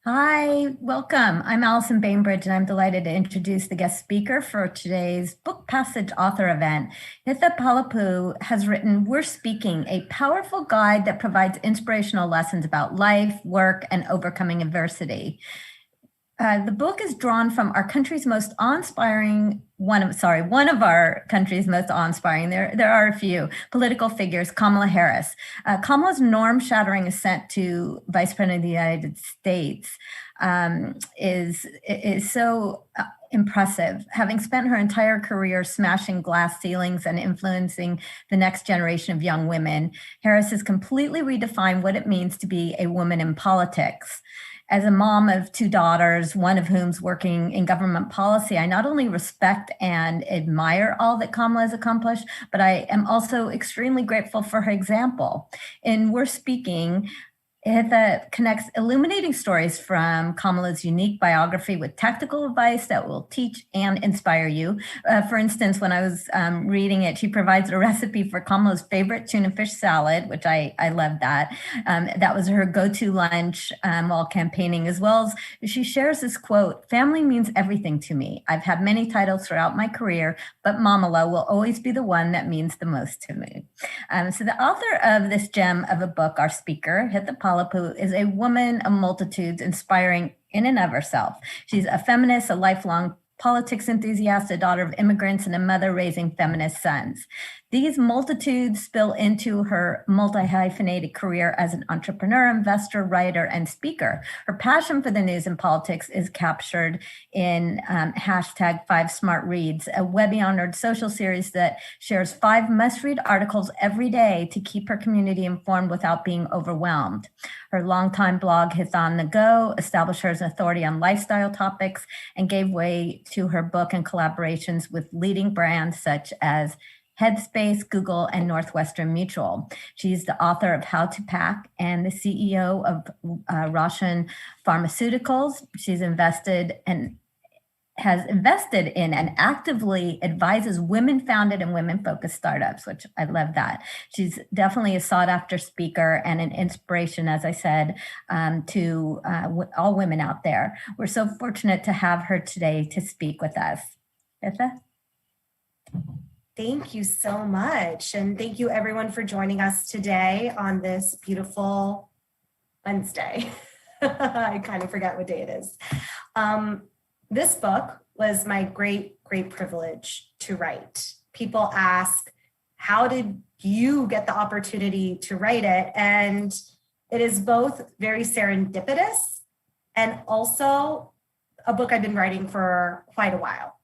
Hi, welcome. I'm Allison Bainbridge, and I'm delighted to introduce the guest speaker for today's Book Passage author event. Hitha Palepu has written reSpeaking, a powerful guide that provides inspirational lessons about life, work, and overcoming adversity. The book is drawn from our country's most awe-inspiring, one of our country's most awe-inspiring, there are a few, political figures, Kamala Harris. Kamala's norm-shattering ascent to Vice President of the United States is so impressive. Having spent her entire career smashing glass ceilings and influencing the next generation of young women, Harris has completely redefined what it means to be a woman in politics. As a mom of two daughters, one of whom's working in government policy, I not only respect and admire all that Kamala has accomplished, but I am also extremely grateful for her example. In reSpeaking, Hitha connects illuminating stories from Kamala's unique biography with tactical advice that will teach and inspire you. For instance, when I was reading it, she provides a recipe for Kamala's favorite tuna fish salad, which I love that. That was her go-to lunch while campaigning, as well as she shares this quote, "Family means everything to me. I've had many titles throughout my career, but Mamala will always be the one that means the most to me." So the author of this gem of a book, our speaker, Hitha Palepu, is a woman of multitudes, inspiring in and of herself. She's a feminist, a lifelong politics enthusiast, a daughter of immigrants, and a mother raising feminist sons. These multitudes spill into her multi-hyphenated career as an entrepreneur, investor, writer, and speaker. Her passion for the news and politics is captured in hashtag 5SmartReads, a Webby-honored social series that shares 5 must-read articles every day to keep her community informed without being overwhelmed. Her longtime blog, Hitha on the Go, established her as an authority on lifestyle topics and gave way to her book and collaborations with leading brands such as Headspace, Google, and Northwestern Mutual. She's the author of How to Pack and the CEO of Russian Pharmaceuticals. She's has invested in and actively advises women-founded and women-focused startups, which I love that. She's definitely a sought-after speaker and an inspiration, as I said, to all women out there. We're so fortunate to have her today to speak with us. Hitha? Thank you so much. And thank you everyone for joining us today on this beautiful Wednesday. I kind of forgot what day it is. This book was my great privilege to write. People ask, how did you get the opportunity to write it? And it is both very serendipitous and also a book I've been writing for quite a while.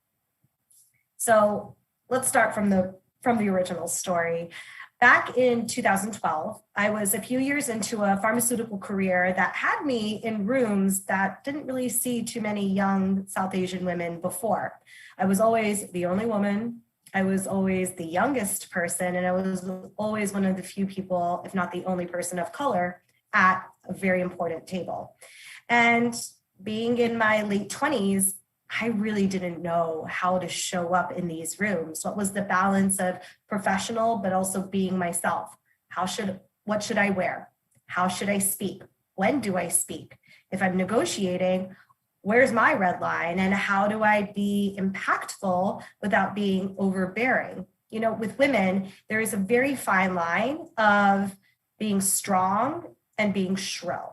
So let's start from the original story. Back in 2012, I was a few years into a pharmaceutical career that had me in rooms that didn't really see too many young South Asian women before. I was always the only woman. I was always the youngest person, and I was always one of the few people, if not the only person of color, at a very important table. And being in my late 20s, I really didn't know how to show up in these rooms. What was the balance of professional, but also being myself? What should I wear? How should I speak? When do I speak? If I'm negotiating, where's my red line? And how do I be impactful without being overbearing? You know, with women, there is a very fine line of being strong and being shrill.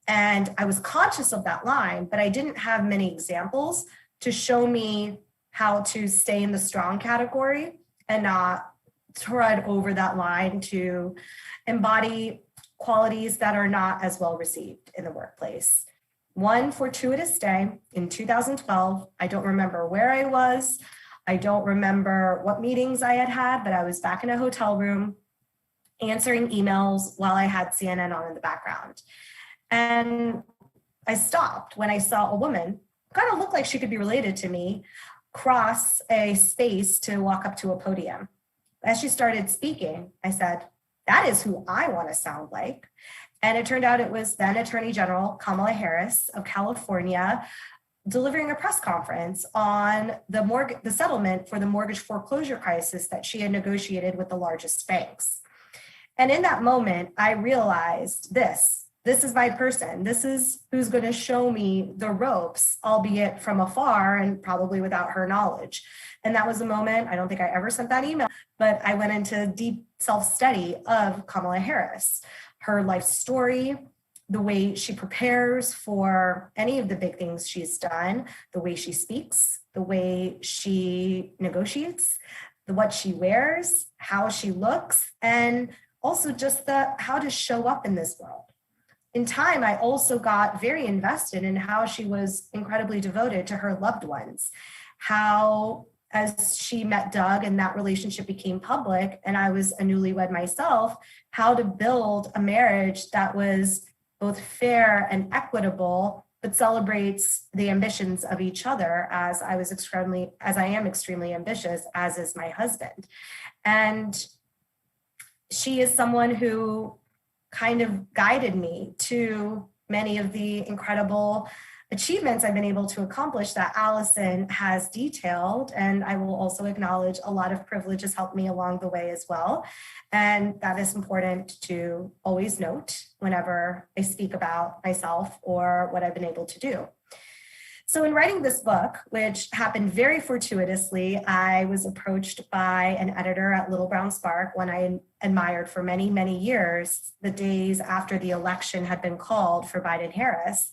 And I was conscious of that line, but I didn't have many examples to show me how to stay in the strong category and not tread over that line to embody qualities that are not as well received in the workplace. One fortuitous day in 2012, I don't remember where I was. I don't remember what meetings I had, but I was back in a hotel room answering emails while I had CNN on in the background. And I stopped when I saw a woman, kind of looked like she could be related to me, cross a space to walk up to a podium. As she started speaking, I said, that is who I want to sound like. And it turned out it was then Attorney General Kamala Harris of California delivering a press conference on the settlement for the mortgage foreclosure crisis that she had negotiated with the largest banks. And in that moment, I realized this, this is my person. This is who's going to show me the ropes, albeit from afar and probably without her knowledge. And that was a moment, I don't think I ever sent that email, but I went into deep self-study of Kamala Harris, her life story, the way she prepares for any of the big things she's done, the way she speaks, the way she negotiates, what she wears, how she looks, and also just how to show up in this world. In time, I also got very invested in how she was incredibly devoted to her loved ones, how as she met Doug and that relationship became public and I was a newlywed myself, how to build a marriage that was both fair and equitable, but celebrates the ambitions of each other as I am extremely ambitious, as is my husband. And she is someone who kind of guided me to many of the incredible achievements I've been able to accomplish that Allison has detailed. And I will also acknowledge a lot of privilege has helped me along the way as well. And that is important to always note whenever I speak about myself or what I've been able to do. So in writing this book, which happened very fortuitously, I was approached by an editor at Little Brown Spark, one I admired for many, many years, the days after the election had been called for Biden-Harris,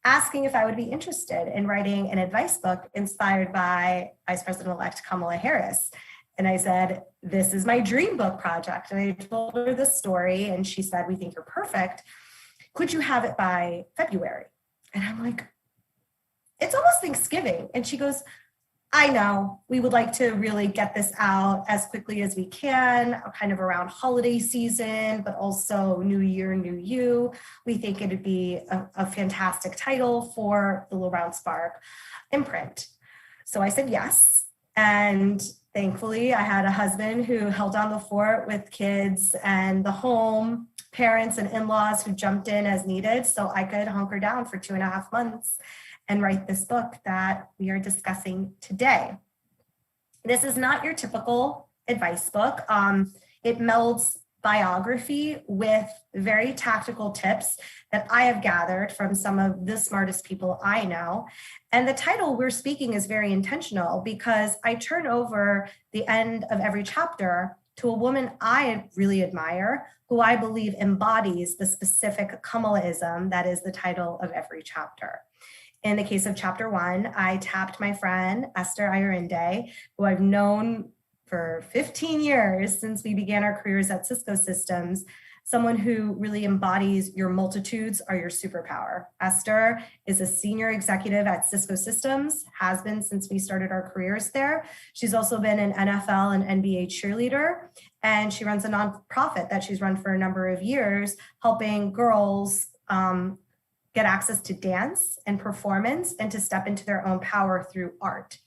asking if I would be interested in writing an advice book inspired by Vice President-elect Kamala Harris. And I said, this is my dream book project. And I told her the story and she said, we think you're perfect. Could you have it by February? And I'm like, it's almost Thanksgiving. And she goes, I know, we would like to really get this out as quickly as we can, kind of around holiday season, but also New Year, New You. We think it'd be a fantastic title for the Little Brown Spark imprint. So I said yes. And thankfully, I had a husband who held down the fort with kids and the home, parents and in-laws who jumped in as needed so I could hunker down for 2.5 months and write this book that we are discussing today. This is not your typical advice book. It melds biography with very tactical tips that I have gathered from some of the smartest people I know. And the title, We're Speaking, is very intentional because I turn over the end of every chapter to a woman I really admire, who I believe embodies the specific Kamalaism that is the title of every chapter. In the case of chapter 1, I tapped my friend, Esther Ayurinde, who I've known for 15 years since we began our careers at Cisco Systems, someone who really embodies your multitudes are your superpower. Esther is a senior executive at Cisco Systems, has been since we started our careers there. She's also been an NFL and NBA cheerleader, and she runs a nonprofit that she's run for a number of years, helping girls get access to dance and performance and to step into their own power through art.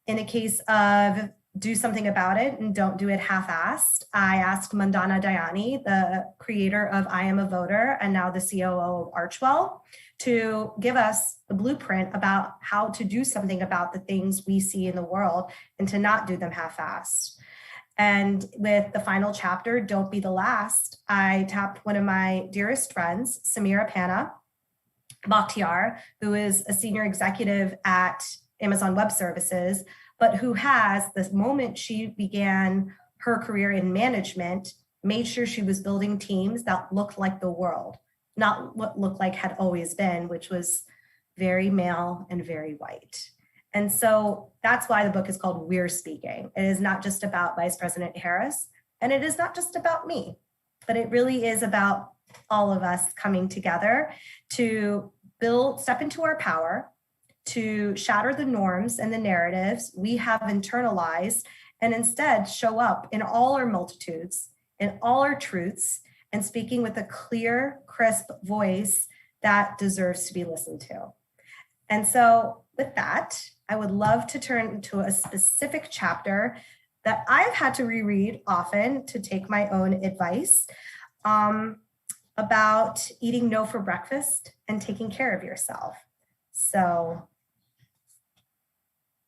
In a case of do something about it and don't do it half-assed, I asked Mandana Dayani, the creator of I Am a Voter and now the COO of Archwell, to give us the blueprint about how to do something about the things we see in the world and to not do them half-assed. And with the final chapter, Don't Be the Last, I tapped one of my dearest friends, Samira Panna Bakhtiar, who is a senior executive at Amazon Web Services, but who has, the moment she began her career in management, made sure she was building teams that looked like the world, not what looked like had always been, which was very male and very white. And so that's why the book is called We're Speaking. It is not just about Vice President Harris, and it is not just about me, but it really is about all of us coming together to step into our power, to shatter the norms and the narratives we have internalized, and instead show up in all our multitudes, in all our truths, and speaking with a clear, crisp voice that deserves to be listened to. And so with that, I would love to turn to a specific chapter that I've had to reread often to take my own advice, about eating no for breakfast and taking care of yourself. So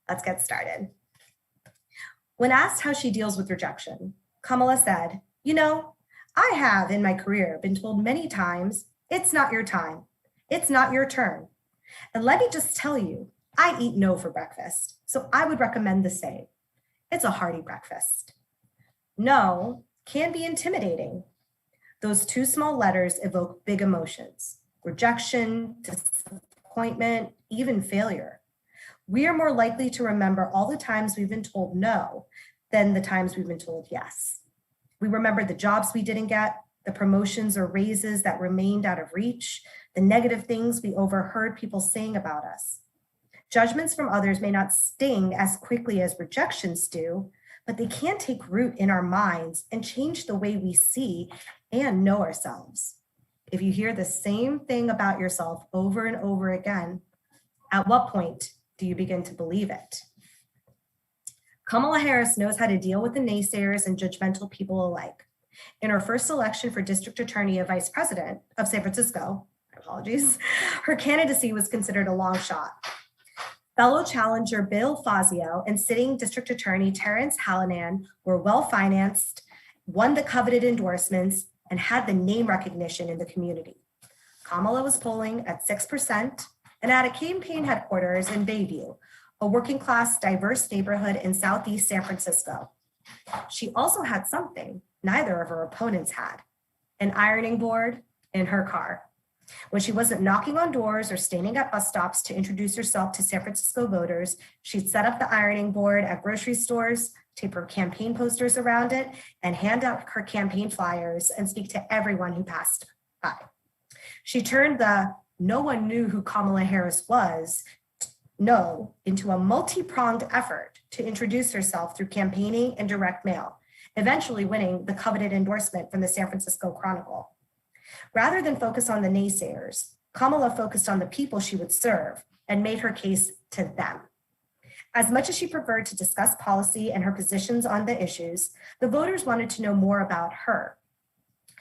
let's get started. When asked how she deals with rejection, Kamala said, I have in my career been told many times, It's not your time. It's not your turn. And let me just tell you, I eat no for breakfast, so I would recommend the same. It's a hearty breakfast. No can be intimidating. Those two small letters evoke big emotions: rejection, disappointment, even failure. We are more likely to remember all the times we've been told no than the times we've been told yes. We remember the jobs we didn't get, the promotions or raises that remained out of reach, the negative things we overheard people saying about us. Judgments from others may not sting as quickly as rejections do, but they can take root in our minds and change the way we see and know ourselves. If you hear the same thing about yourself over and over again, at what point do you begin to believe it? Kamala Harris knows how to deal with the naysayers and judgmental people alike. In her first election for district attorney and vice president of San Francisco, her candidacy was considered a long shot. Fellow challenger Bill Fazio and sitting district attorney Terrence Hallinan were well-financed, won the coveted endorsements, and had the name recognition in the community. Kamala was polling at 6% and at a campaign headquarters in Bayview, a working-class, diverse neighborhood in Southeast San Francisco. She also had something neither of her opponents had: an ironing board in her car. When she wasn't knocking on doors or standing at bus stops to introduce herself to San Francisco voters, she'd set up the ironing board at grocery stores, tape her campaign posters around it, and hand out her campaign flyers and speak to everyone who passed by. She turned the "no one knew who Kamala Harris was" no into a multi-pronged effort to introduce herself through campaigning and direct mail, eventually winning the coveted endorsement from the San Francisco Chronicle. Rather than focus on the naysayers, Kamala focused on the people she would serve and made her case to them. As much as she preferred to discuss policy and her positions on the issues, the voters wanted to know more about her.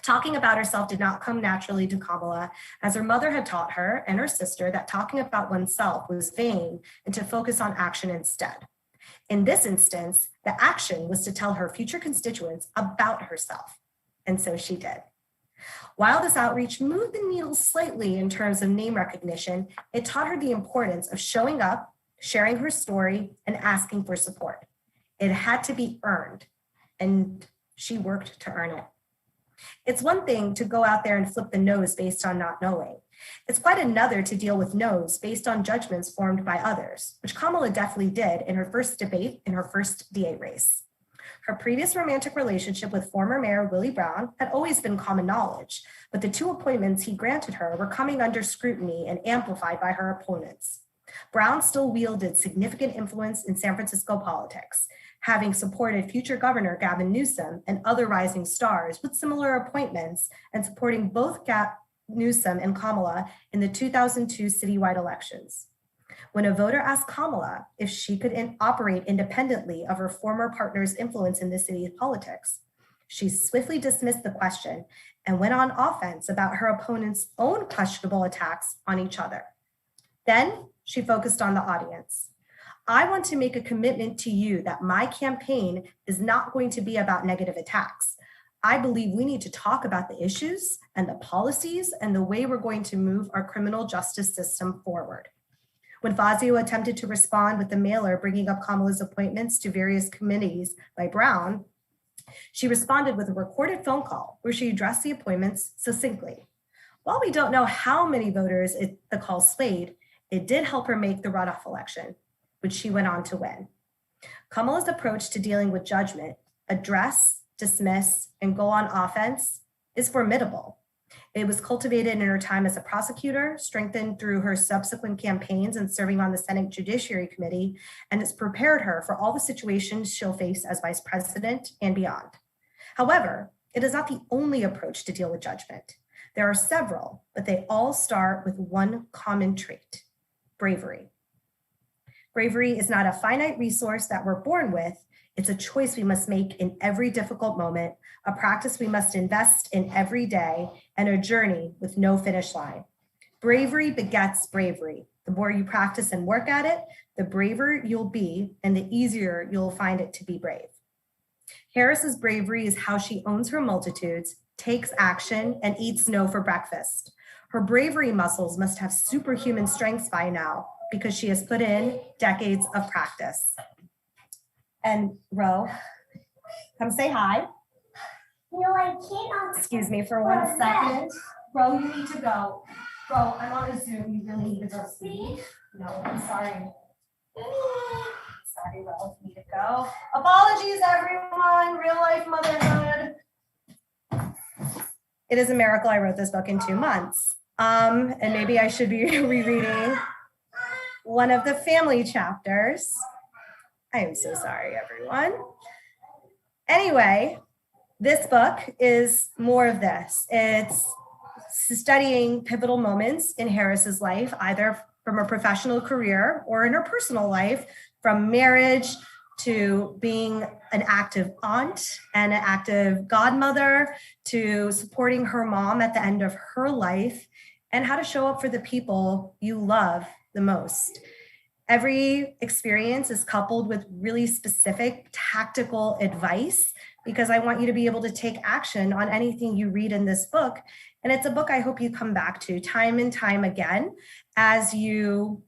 Talking about herself did not come naturally to Kamala, as her mother had taught her and her sister that talking about oneself was vain and to focus on action instead. In this instance, the action was to tell her future constituents about herself, and so she did. While this outreach moved the needle slightly in terms of name recognition, it taught her the importance of showing up, sharing her story, and asking for support. It had to be earned, and she worked to earn it. It's one thing to go out there and flip the nose based on not knowing. It's quite another to deal with no's based on judgments formed by others, which Kamala definitely did in her first debate in her first DA race. Her previous romantic relationship with former Mayor Willie Brown had always been common knowledge, but the two appointments he granted her were coming under scrutiny and amplified by her opponents. Brown still wielded significant influence in San Francisco politics, having supported future Governor Gavin Newsom and other rising stars with similar appointments, and supporting both Newsom and Kamala in the 2002 citywide elections. When a voter asked Kamala if she could operate independently of her former partner's influence in the city's politics, she swiftly dismissed the question and went on offense about her opponent's own questionable attacks on each other. Then she focused on the audience. I want to make a commitment to you that my campaign is not going to be about negative attacks. I believe we need to talk about the issues and the policies and the way we're going to move our criminal justice system forward. When Fazio attempted to respond with the mailer bringing up Kamala's appointments to various committees by Brown, she responded with a recorded phone call where she addressed the appointments succinctly. While we don't know how many voters the call swayed, it did help her make the runoff election, which she went on to win. Kamala's approach to dealing with judgment, address, dismiss, and go on offense, is formidable. It was cultivated in her time as a prosecutor, strengthened through her subsequent campaigns and serving on the Senate Judiciary Committee, and it's prepared her for all the situations she'll face as vice president and beyond. However, it is not the only approach to deal with judgment. There are several, but they all start with one common trait: bravery. Bravery is not a finite resource that we're born with. It's a choice we must make in every difficult moment, a practice we must invest in every day, and a journey with no finish line. Bravery begets bravery. The more you practice and work at it, the braver you'll be, and the easier you'll find it to be brave. Harris's bravery is how she owns her multitudes, takes action, and eats no for breakfast. Her bravery muscles must have superhuman strengths by now because she has put in decades of practice. And Ro, come say hi. No, I can't. Excuse me for 1 second. Ro, you need to go. Ro, I'm on a Zoom. You really need to go sleep. No, I'm sorry. Sorry, Ro, you need to go. Apologies, everyone. Real life motherhood. It is a miracle I wrote this book in 2 months. And maybe I should be rereading one of the family chapters. I am so sorry, everyone. Anyway, this book is more of this. It's studying pivotal moments in Harris's life, either from a professional career or in her personal life, from marriage to being an active aunt and an active godmother, to supporting her mom at the end of her life, and how to show up for the people you love the most. Every experience is coupled with really specific tactical advice, because I want you to be able to take action on anything you read in this book. And it's a book I hope you come back to time and time again as you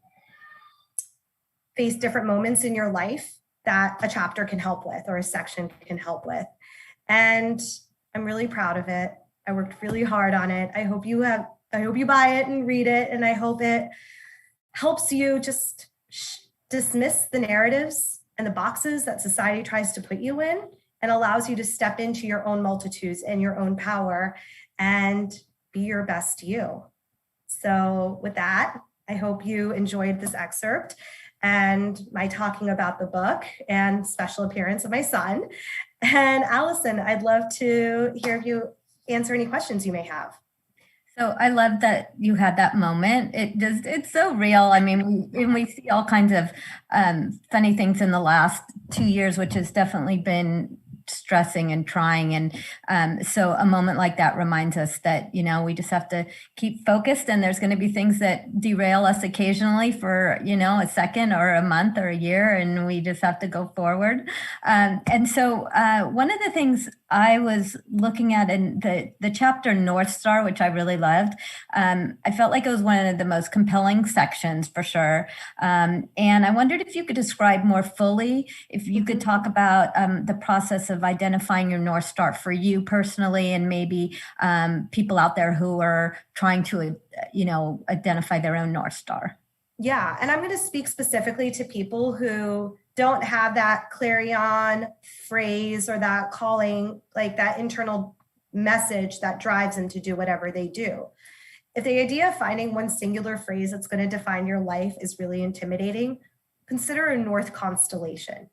face different moments in your life that a chapter can help with or a section can help with. And I'm really proud of it. I worked really hard on it. I hope you buy it and read it, and I hope it helps you just dismiss the narratives and the boxes that society tries to put you in, and allows you to step into your own multitudes and your own power and be your best you. So with that, I hope you enjoyed this excerpt and my talking about the book and special appearance of my son. And Allison, I'd love to hear you answer any questions you may have. So I love that you had that moment. It's so real. I mean, we see all kinds of funny things in the last 2 years, which has definitely been stressing and trying. And so a moment like that reminds us that, we just have to keep focused, and there's going to be things that derail us occasionally for, a second or a month or a year, and we just have to go forward. And so one of the things I was looking at in the chapter North Star, which I really loved, I felt like it was one of the most compelling sections for sure. And I wondered if you could describe more fully, if you could talk about the process of identifying your North Star for you personally, and maybe people out there who are trying to, identify their own North Star. Yeah, and I'm going to speak specifically to people who don't have that clarion phrase or that calling, like that internal message that drives them to do whatever they do. If the idea of finding one singular phrase that's going to define your life is really intimidating, consider a North constellation.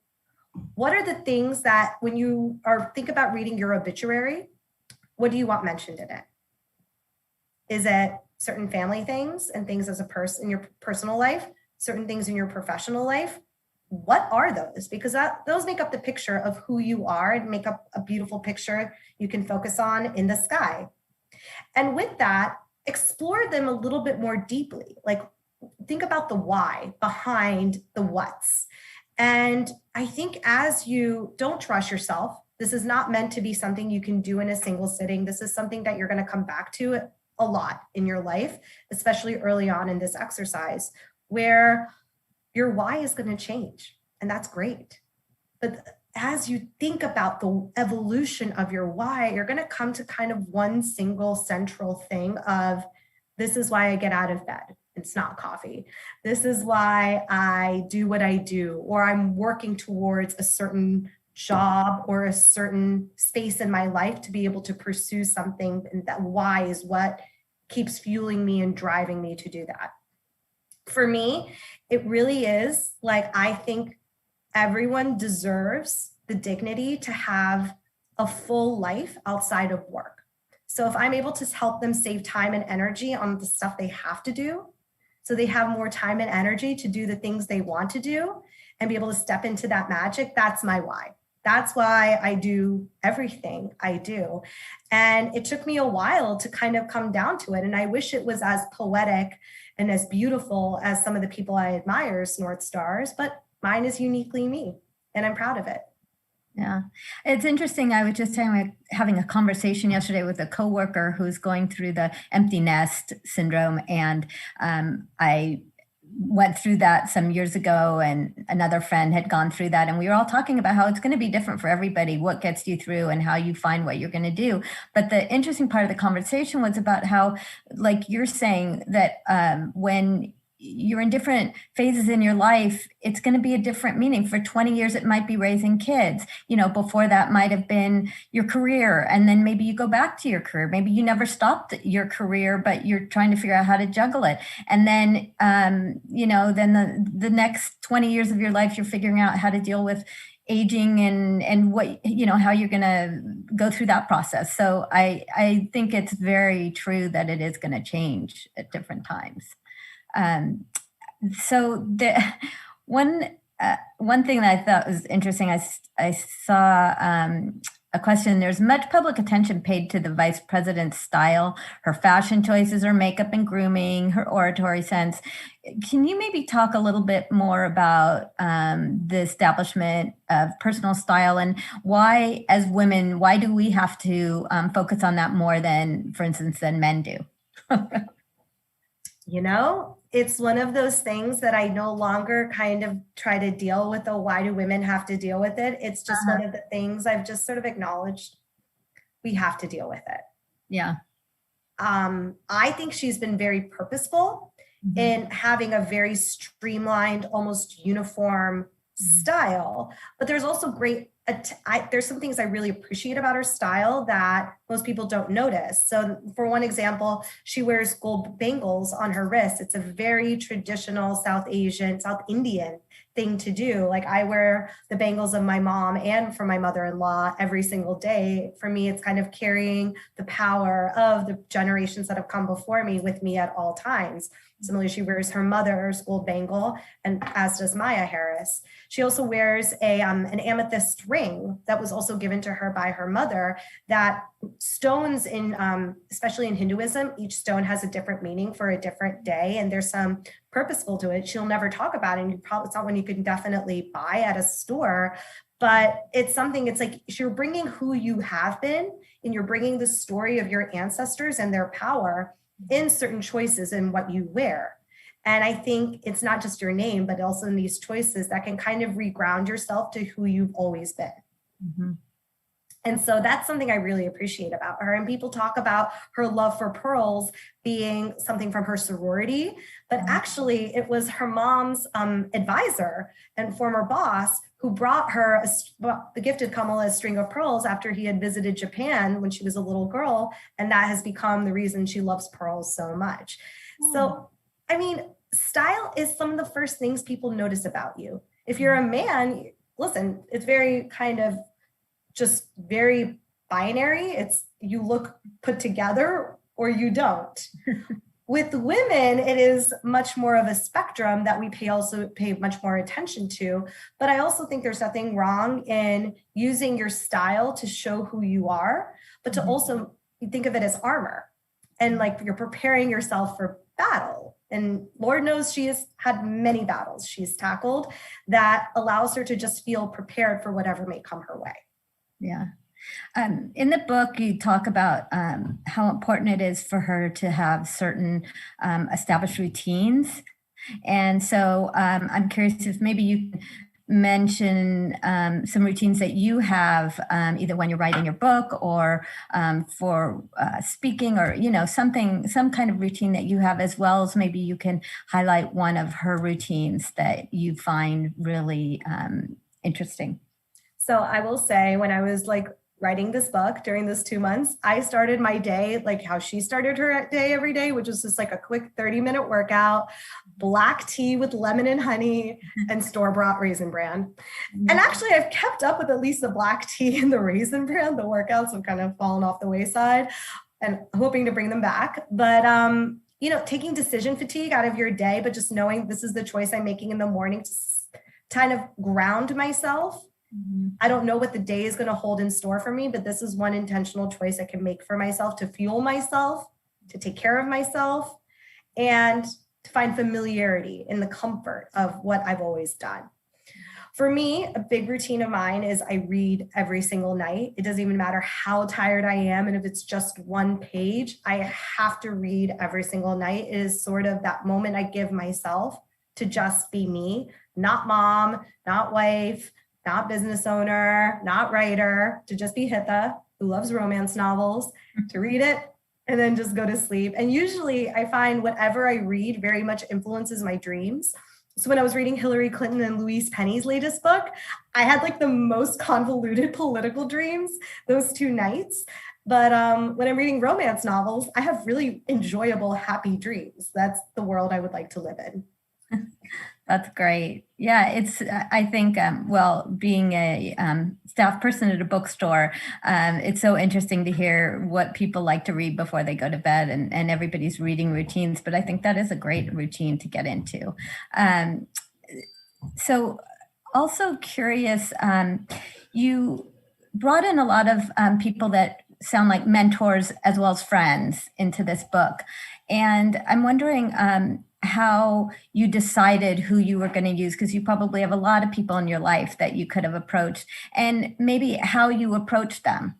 What are the things that when you think about reading your obituary, what do you want mentioned in it? Is it certain family things and things as a person in your personal life, certain things in your professional life? What are those? Because those make up the picture of who you are and make up a beautiful picture you can focus on in the sky. And with that, explore them a little bit more deeply. Like, think about the why behind the what's. And I think as you don't trust yourself, this is not meant to be something you can do in a single sitting. This is something that you're going to come back to a lot in your life, especially early on in this exercise, where your why is going to change. And that's great. But as you think about the evolution of your why, you're going to come to kind of one single central thing of, this is why I get out of bed. It's not coffee. This is why I do what I do, or I'm working towards a certain job or a certain space in my life to be able to pursue something. And that why is what keeps fueling me and driving me to do that. For me, it really is like, I think everyone deserves the dignity to have a full life outside of work. So if I'm able to help them save time and energy on the stuff they have to do, so they have more time and energy to do the things they want to do and be able to step into that magic, that's my why. That's why I do everything I do. And it took me a while to kind of come down to it. And I wish it was as poetic and as beautiful as some of the people I admire's North Stars, but mine is uniquely me, and I'm proud of it. Yeah, it's interesting. I was just having a conversation yesterday with a coworker who's going through the empty nest syndrome, and I went through that some years ago, and another friend had gone through that, and we were all talking about how it's going to be different for everybody, what gets you through, and how you find what you're going to do. But the interesting part of the conversation was about how, like you're saying, that when you're in different phases in your life, it's going to be a different meaning. For 20 years, it might be raising kids. Before that might have been your career. And then maybe you go back to your career. Maybe you never stopped your career, but you're trying to figure out how to juggle it. And then, then the next 20 years of your life, you're figuring out how to deal with aging and what, how you're going to go through that process. So I think it's very true that it is going to change at different times. So the one thing that I thought was interesting, I saw a question. There's much public attention paid to the vice president's style, her fashion choices, her makeup and grooming, her oratory sense. Can you maybe talk a little bit more about the establishment of personal style, and why, as women, why do we have to focus on that more than, for instance, than men do? It's one of those things that I no longer kind of try to deal with. Why do women have to deal with it? It's just one of the things I've just sort of acknowledged we have to deal with it. Yeah. I think she's been very purposeful in having a very streamlined, almost uniform style, but there's also there's some things I really appreciate about her style that most people don't notice. So for one example, she wears gold bangles on her wrist. It's a very traditional South Indian thing to do. Like, I wear the bangles of my mom and for my mother-in-law every single day. For me, it's kind of carrying the power of the generations that have come before me with me at all times. Similarly, she wears her mother's gold bangle, and as does Maya Harris. She also wears an amethyst ring that was also given to her by her mother. That stones especially in Hinduism, each stone has a different meaning for a different day, and there's some purposeful to it. She'll never talk about it, and it's not one you can definitely buy at a store, but it's something. It's like you're bringing who you have been, and you're bringing the story of your ancestors and their power in certain choices in what you wear. And I think it's not just your name, but also in these choices that can kind of reground yourself to who you've always been. Mm-hmm. And so that's something I really appreciate about her. And people talk about her love for pearls being something from her sorority, but actually it was her mom's advisor and former boss who brought her, gifted Kamala a string of pearls after he had visited Japan when she was a little girl. And that has become the reason she loves pearls so much. So, I mean, style is some of the first things people notice about you. If you're a man, listen, it's very kind of just very binary. It's you look put together or you don't. With women, it is much more of a spectrum that we pay much more attention to. But I also think there's nothing wrong in using your style to show who you are, but to also think of it as armor, and like you're preparing yourself for battle. And Lord knows she has had many battles she's tackled that allows her to just feel prepared for whatever may come her way. Yeah. In the book, you talk about how important it is for her to have certain established routines. And so I'm curious if maybe you can mention some routines that you have, either when you're writing your book or for speaking, or, some kind of routine that you have, as well as maybe you can highlight one of her routines that you find really interesting. So I will say, when I was writing this book during those 2 months, I started my day like how she started her day every day, which was just like a quick 30-minute workout, black tea with lemon and honey, and store-bought Raisin Bran. And actually, I've kept up with at least the black tea and the Raisin Bran. The workouts have kind of fallen off the wayside, and hoping to bring them back. But taking decision fatigue out of your day, but just knowing this is the choice I'm making in the morning to kind of ground myself. I don't know what the day is going to hold in store for me, but this is one intentional choice I can make for myself to fuel myself, to take care of myself, and to find familiarity in the comfort of what I've always done. For me, a big routine of mine is I read every single night. It doesn't even matter how tired I am. And if it's just one page, I have to read every single night. It is sort of that moment I give myself to just be me, not mom, not wife, not business owner, not writer, to just be Hitha, who loves romance novels, to read it and then just go to sleep. And usually I find whatever I read very much influences my dreams. So when I was reading Hillary Clinton and Louise Penny's latest book, I had like the most convoluted political dreams those 2 nights. But when I'm reading romance novels, I have really enjoyable, happy dreams. That's the world I would like to live in. That's great. Yeah, it's, I think, well, being a staff person at a bookstore, it's so interesting to hear what people like to read before they go to bed and everybody's reading routines. But I think that is a great routine to get into. So also curious, you brought in a lot of people that sound like mentors as well as friends into this book. And I'm wondering, how you decided who you were going to use, because you probably have a lot of people in your life that you could have approached, and maybe how you approached them.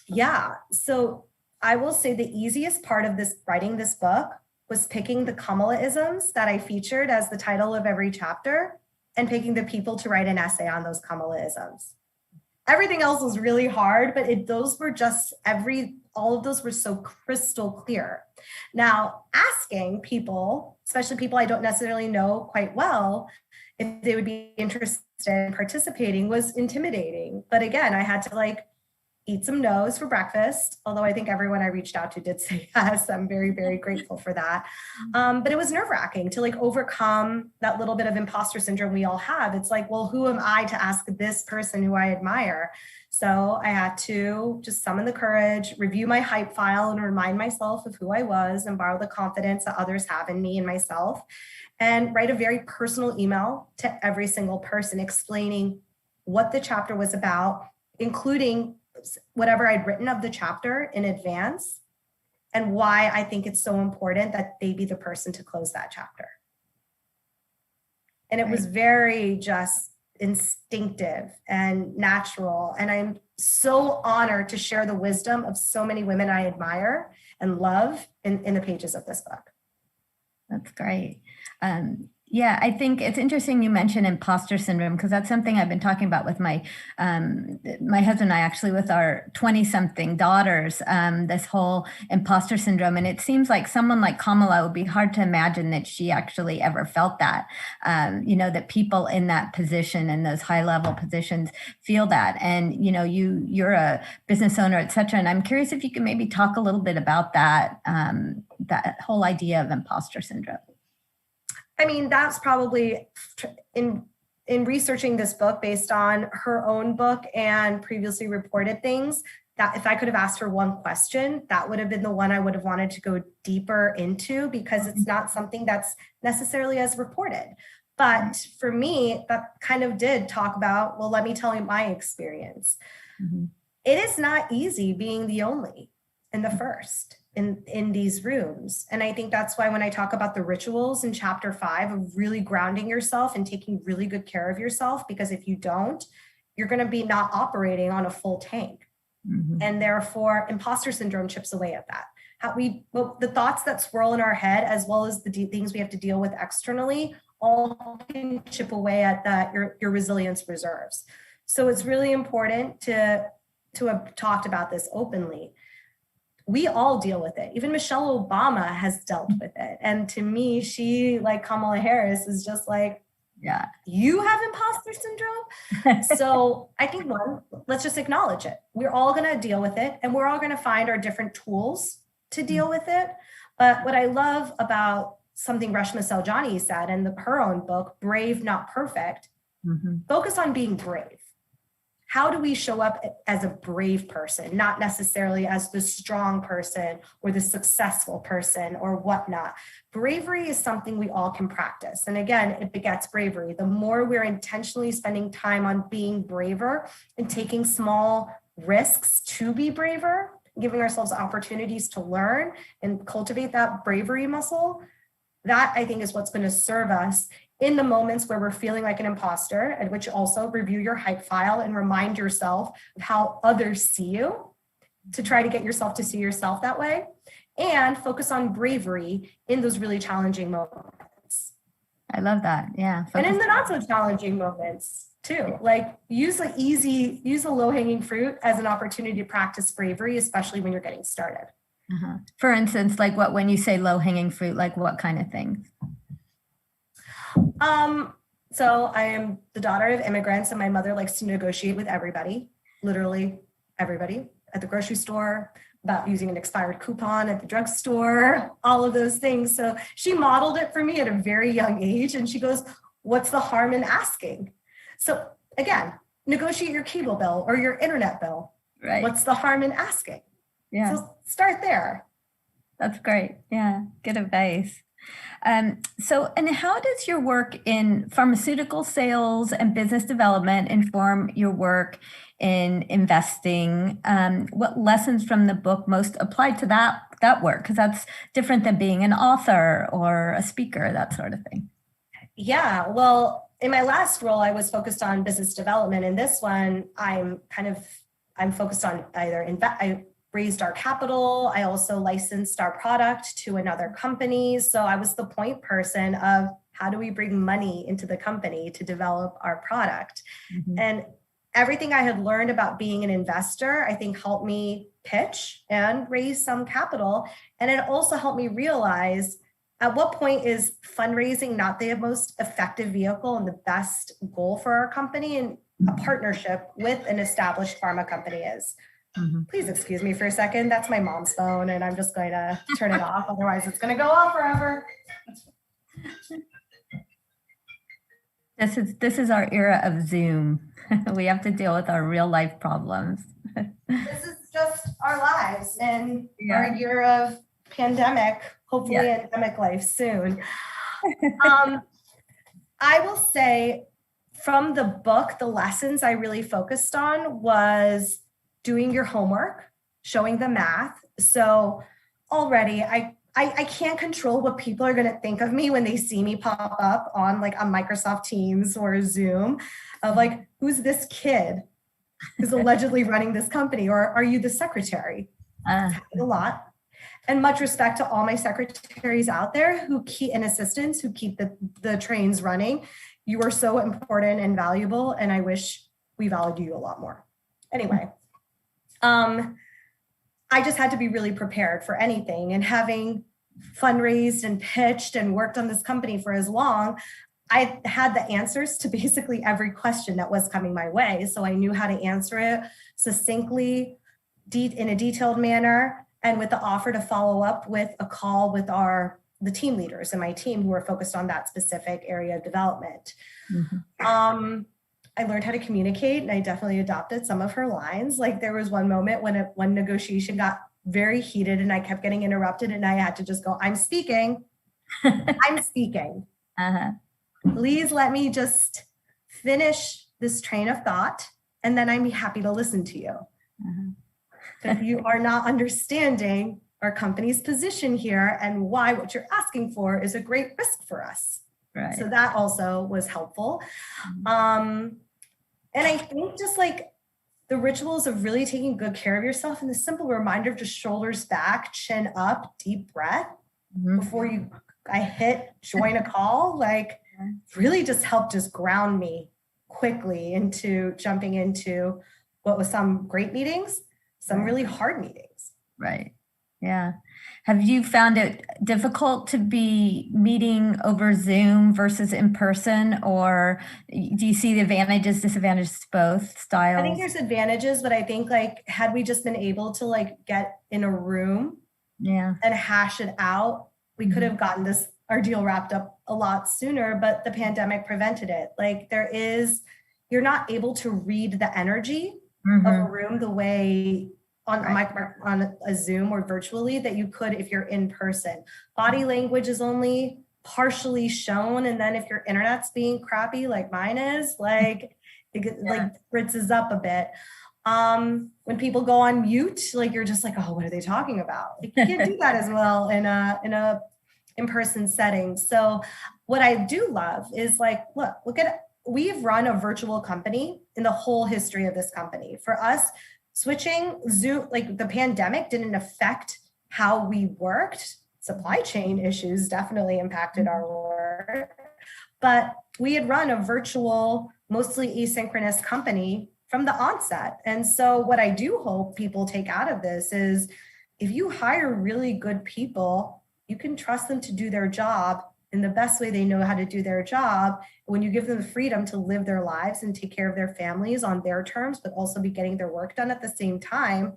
Yeah. So I will say the easiest part of this writing this book was picking the Kamala-isms that I featured as the title of every chapter and picking the people to write an essay on those Kamala-isms. Everything else was really hard, but those were just all of those were so crystal clear. Now, asking people, especially people I don't necessarily know quite well, if they would be interested in participating was intimidating. But again, I had to like eat some no's for breakfast, although I think everyone I reached out to did say yes. I'm very, very grateful for that. But it was nerve-wracking to like overcome that little bit of imposter syndrome we all have. It's like, well, who am I to ask this person who I admire? So I had to just summon the courage, review my hype file and remind myself of who I was and borrow the confidence that others have in me and myself, and write a very personal email to every single person explaining what the chapter was about, including whatever I'd written of the chapter in advance and why I think it's so important that they be the person to close that chapter. And it was very just instinctive and natural. And I'm so honored to share the wisdom of so many women I admire and love in the pages of this book. That's great. Yeah, I think it's interesting you mentioned imposter syndrome, because that's something I've been talking about with my my husband and I, actually, with our 20-something daughters, this whole imposter syndrome. And it seems like someone like Kamala would be hard to imagine that she actually ever felt that, you know, that people in that position and those high level positions feel that. And, you know, you're a business owner, et cetera. And I'm curious if you can maybe talk a little bit about that, that whole idea of imposter syndrome. I mean, that's probably in researching this book based on her own book and previously reported things, that if I could have asked her one question, that would have been the one I would have wanted to go deeper into, because it's not something that's necessarily as reported. But for me, that kind of did talk about, well, let me tell you my experience. Mm-hmm. It is not easy being the only and the first in these rooms. And I think that's why when I talk about the rituals in chapter 5 of really grounding yourself and taking really good care of yourself, because if you don't, you're going to be not operating on a full tank. Mm-hmm. And therefore imposter syndrome chips away at that. The thoughts that swirl in our head, as well as the things we have to deal with externally, all can chip away at that, your resilience reserves. So it's really important to have talked about this openly. We all deal with it. Even Michelle Obama has dealt with it. And to me, she, like Kamala Harris, is just like, yeah, you have imposter syndrome. So I think, one, let's just acknowledge it. We're all going to deal with it, and we're all going to find our different tools to deal with it. But what I love about something Reshma Saujani said in her own book, Brave, Not Perfect, focus on being brave. How do we show up as a brave person, not necessarily as the strong person or the successful person or whatnot? Bravery is something we all can practice. And again, it begets bravery. The more we're intentionally spending time on being braver and taking small risks to be braver, giving ourselves opportunities to learn and cultivate that bravery muscle, that I think is what's going to serve us in the moments where we're feeling like an imposter, and which also review your hype file and remind yourself of how others see you to try to get yourself to see yourself that way, and focus on bravery in those really challenging moments. I love that. Yeah. And in the not so challenging moments too, like use the low-hanging fruit as an opportunity to practice bravery, especially when you're getting started. For instance, like when you say low-hanging fruit, like what kind of things? So I am the daughter of immigrants, and my mother likes to negotiate with everybody, literally everybody, at the grocery store, about using an expired coupon at the drugstore, all of those things. So she modeled it for me at a very young age, and she goes, what's the harm in asking? So again, negotiate your cable bill or your internet bill. Right. What's the harm in asking? Yeah. So start there. That's great. Yeah. Good advice. And how does your work in pharmaceutical sales and business development inform your work in investing? What lessons from the book most apply to that work? Because that's different than being an author or a speaker, that sort of thing. Yeah, well, in my last role, I was focused on business development. In this one, I'm focused on I raised our capital. I also licensed our product to another company. So I was the point person of how do we bring money into the company to develop our product? Mm-hmm. And everything I had learned about being an investor, I think helped me pitch and raise some capital. And it also helped me realize at what point is fundraising not the most effective vehicle and the best goal for our company, and a partnership with an established pharma company is. Mm-hmm. Please excuse me for a second. That's my mom's phone, and I'm just going to turn it off. Otherwise, it's going to go off forever. This is our era of Zoom. We have to deal with our real life problems. This is just our lives and our year of pandemic, hopefully endemic life soon. I will say from the book, the lessons I really focused on was doing your homework, showing the math. So already I can't control what people are going to think of me when they see me pop up on Microsoft Teams or Zoom of like, who's this kid who's allegedly running this company? Or are you the secretary? A lot. And much respect to all my secretaries out there and assistants who keep the trains running. You are so important and valuable, and I wish we valued you a lot more. Anyway. I just had to be really prepared for anything, and having fundraised and pitched and worked on this company for as long, I had the answers to basically every question that was coming my way. So I knew how to answer it succinctly, in a detailed manner, and with the offer to follow up with a call with the team leaders in my team who were focused on that specific area of development. Mm-hmm. I learned how to communicate, and I definitely adopted some of her lines. Like there was one moment when one negotiation got very heated and I kept getting interrupted, and I had to just go, I'm speaking. I'm speaking. Please let me just finish this train of thought, and then I'd be happy to listen to you. If you are not understanding our company's position here and why what you're asking for is a great risk for us. Right. So that also was helpful. And I think just like the rituals of really taking good care of yourself, and the simple reminder of just shoulders back, chin up, deep breath before I hit join a call, like really just helped just ground me quickly into jumping into what was some great meetings, some really hard meetings. Right. Yeah. Have you found it difficult to be meeting over Zoom versus in person, or do you see the advantages, disadvantages to both styles? I think there's advantages, but I think had we just been able to get in a room and hash it out, we could have gotten our deal wrapped up a lot sooner, but the pandemic prevented it. You're not able to read the energy of a room the way on a Zoom or virtually that you could if you're in person. Body language is only partially shown, and then if your internet's being crappy like mine is, it fritzes up a bit. When people go on mute, you're just like, oh, what are they talking about? You can't do that as well in a in-person settings. So what I do love is like, look at, we've run a virtual company in the whole history of this company. For us, switching Zoom, like the pandemic didn't affect how we worked. Supply chain issues definitely impacted our work, but we had run a virtual, mostly asynchronous company from the onset. And so what I do hope people take out of this is if you hire really good people, you can trust them to do their job in the best way they know how to do their job. When you give them the freedom to live their lives and take care of their families on their terms, but also be getting their work done at the same time,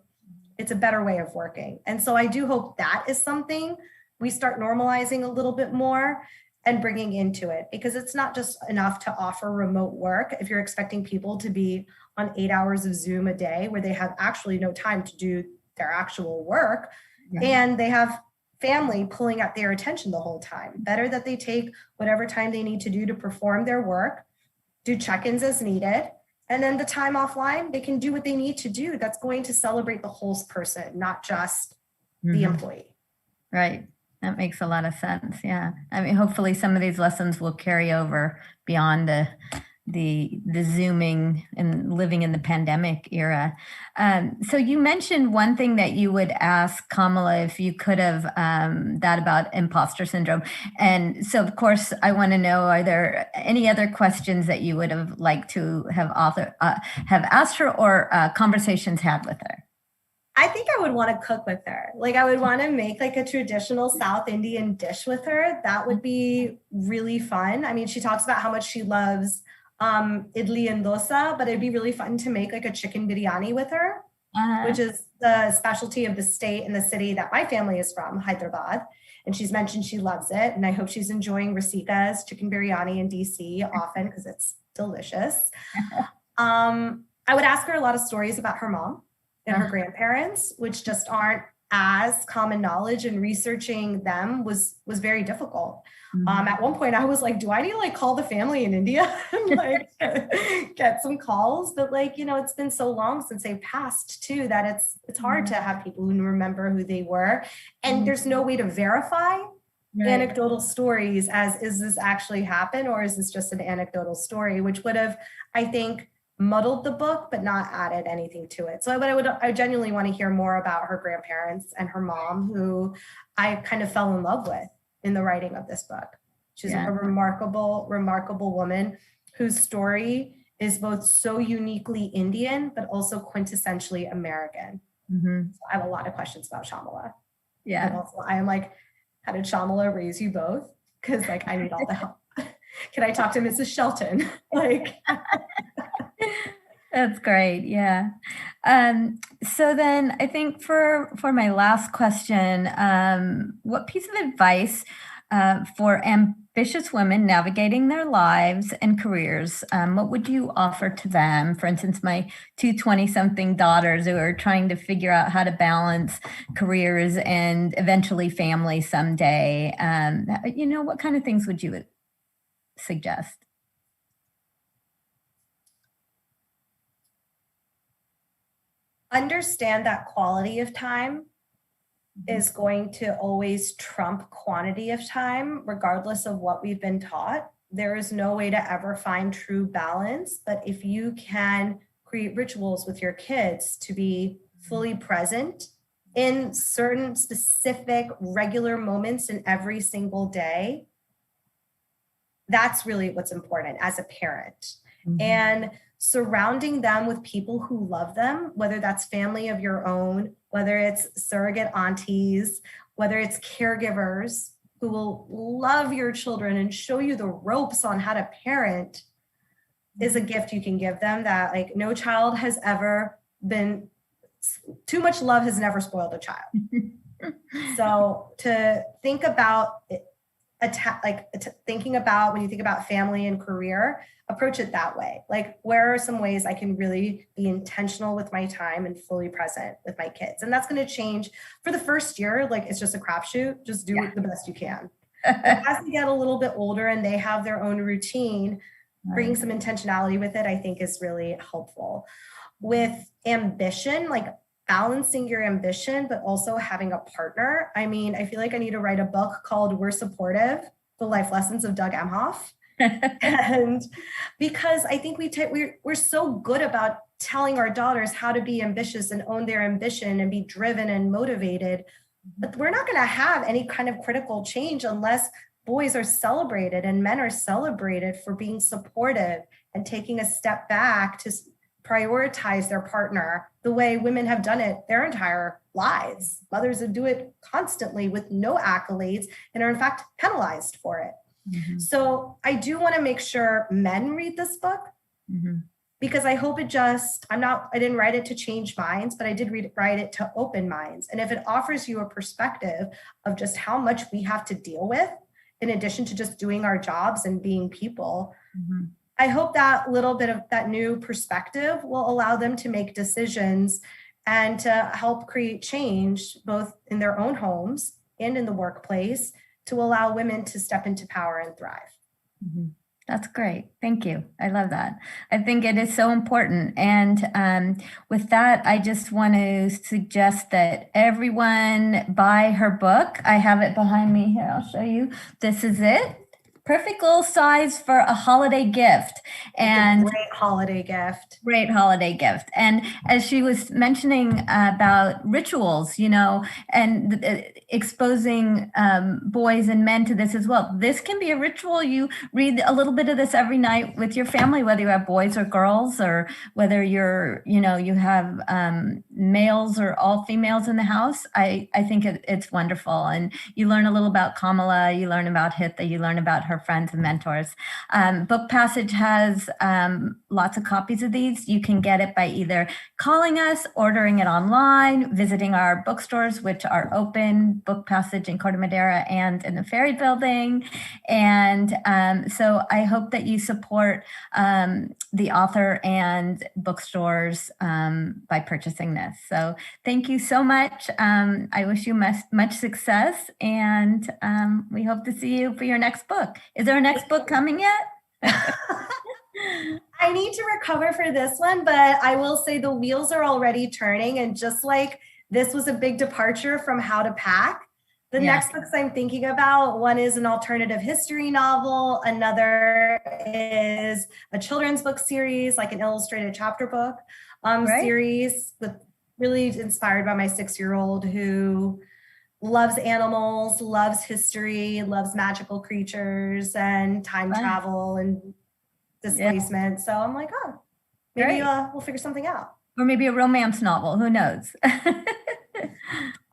it's a better way of working. And so I do hope that is something we start normalizing a little bit more and bringing into it, because it's not just enough to offer remote work if you're expecting people to be on 8 hours of Zoom a day where they have actually no time to do their actual work. Right. And they have family pulling at their attention the whole time. Better that they take whatever time they need to do to perform their work, do check-ins as needed, and then the time offline, they can do what they need to do. That's going to celebrate the whole person, not just the employee. Right. That makes a lot of sense. Yeah. I mean, hopefully some of these lessons will carry over beyond the Zooming and living in the pandemic era. So you mentioned one thing that you would ask Kamala if you could have that about imposter syndrome. And so, of course, I want to know, are there any other questions that you would have liked to have asked her or conversations had with her? I think I would want to cook with her. Like I would want to make like a traditional South Indian dish with her. That would be really fun. I mean, she talks about how much she loves idli and dosa, but it'd be really fun to make like a chicken biryani with her, which is the specialty of the state and the city that my family is from, Hyderabad. And she's mentioned she loves it. And I hope she's enjoying Rasika's chicken biryani in DC often because it's delicious. I would ask her a lot of stories about her mom and her grandparents, which just aren't as common knowledge, and researching them was very difficult. At one point I was like, do I need to like call the family in India and like get some calls? But like, you know, it's been so long since they passed too, that it's hard to have people who remember who they were. And there's no way to verify anecdotal stories as, is this actually happen or is this just an anecdotal story, which would have, I think, muddled the book, but not added anything to it. So I genuinely want to hear more about her grandparents and her mom, who I kind of fell in love with in the writing of this book. She's a remarkable, remarkable woman whose story is both so uniquely Indian, but also quintessentially American. So I have a lot of questions about Shamala. Yeah. And also I am like, how did Shamala raise you both? Because like, I need all the help. Can I talk to Mrs. Shelton? Like, that's great. Yeah. So then I think for my last question, what piece of advice for ambitious women navigating their lives and careers, what would you offer to them? For instance, my two 20-something daughters who are trying to figure out how to balance careers and eventually family someday. You know, what kind of things would you suggest? Understand that quality of time is going to always trump quantity of time, regardless of what we've been taught. There is no way to ever find true balance, but if you can create rituals with your kids to be fully present in certain specific regular moments in every single day, that's really what's important as a parent. And surrounding them with people who love them, whether that's family of your own, whether it's surrogate aunties, whether it's caregivers who will love your children and show you the ropes on how to parent, is a gift you can give them that like no child has ever been, too much love has never spoiled a child. So to think about it, thinking about when you think about family and career, approach it that way. Like, where are some ways I can really be intentional with my time and fully present with my kids? And that's going to change for the first year. Like, it's just a crapshoot. Just do the best you can. As they get a little bit older and they have their own routine, bringing some intentionality with it, I think is really helpful. With ambition, like balancing your ambition, but also having a partner. I mean, I feel like I need to write a book called We're Supportive, The Life Lessons of Doug Emhoff. And because I think we're so good about telling our daughters how to be ambitious and own their ambition and be driven and motivated, but we're not going to have any kind of critical change unless boys are celebrated and men are celebrated for being supportive and taking a step back to prioritize their partner the way women have done it their entire lives. Mothers who do it constantly with no accolades and are in fact penalized for it. Mm-hmm. So I do want to make sure men read this book, mm-hmm. because I hope it I didn't write it to change minds, but I did write it to open minds. And if it offers you a perspective of just how much we have to deal with, in addition to just doing our jobs and being people, mm-hmm. I hope that little bit of that new perspective will allow them to make decisions and to help create change both in their own homes and in the workplace to allow women to step into power and thrive. Mm-hmm. That's great. Thank you. I love that. I think it is so important. And with that, I just want to suggest that everyone buy her book. I have it behind me here. I'll show you. This is it. Perfect little size for a holiday gift. And it's a great holiday gift. Great holiday gift. And as she was mentioning about rituals, and exposing boys and men to this as well. This can be a ritual. You read a little bit of this every night with your family, whether you have boys or girls, or whether you have males or all females in the house. I think it's wonderful. And you learn a little about Kamala, you learn about Hitha, you learn about her friends and mentors. Book Passage has lots of copies of these. You can get it by either calling us, ordering it online, visiting our bookstores, which are open, Book Passage in Corte Madera and in the Ferry Building. And so I hope that you support the author and bookstores by purchasing this. So thank you so much. I wish you much success, and we hope to see you for your next book. Is there a next book coming yet? I need to recover for this one, but I will say the wheels are already turning, and just like this was a big departure from How to Pack, the next books I'm thinking about, one is an alternative history novel, another is a children's book series, like an illustrated chapter book series, really inspired by my 6-year-old who loves animals, loves history, loves magical creatures and time travel and displacement. So I'm like, oh, maybe we'll figure something out. Or maybe a romance novel, who knows?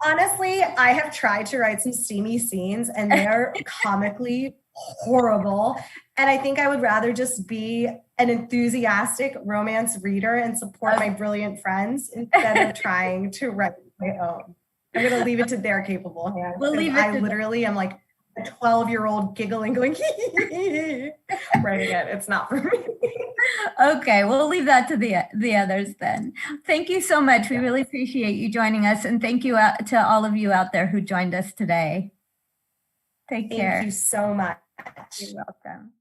Honestly, I have tried to write some steamy scenes and they are comically horrible. And I think I would rather just be an enthusiastic romance reader and support my brilliant friends instead of trying to write my own. I'm going to leave it to their capable hands. I literally am like a 12-year-old giggling, going, writing it. It's not for me. Okay, we'll leave that to the others then. Thank you so much. We really appreciate you joining us, and thank you to all of you out there who joined us today. Take care. Thank you so much. You're welcome.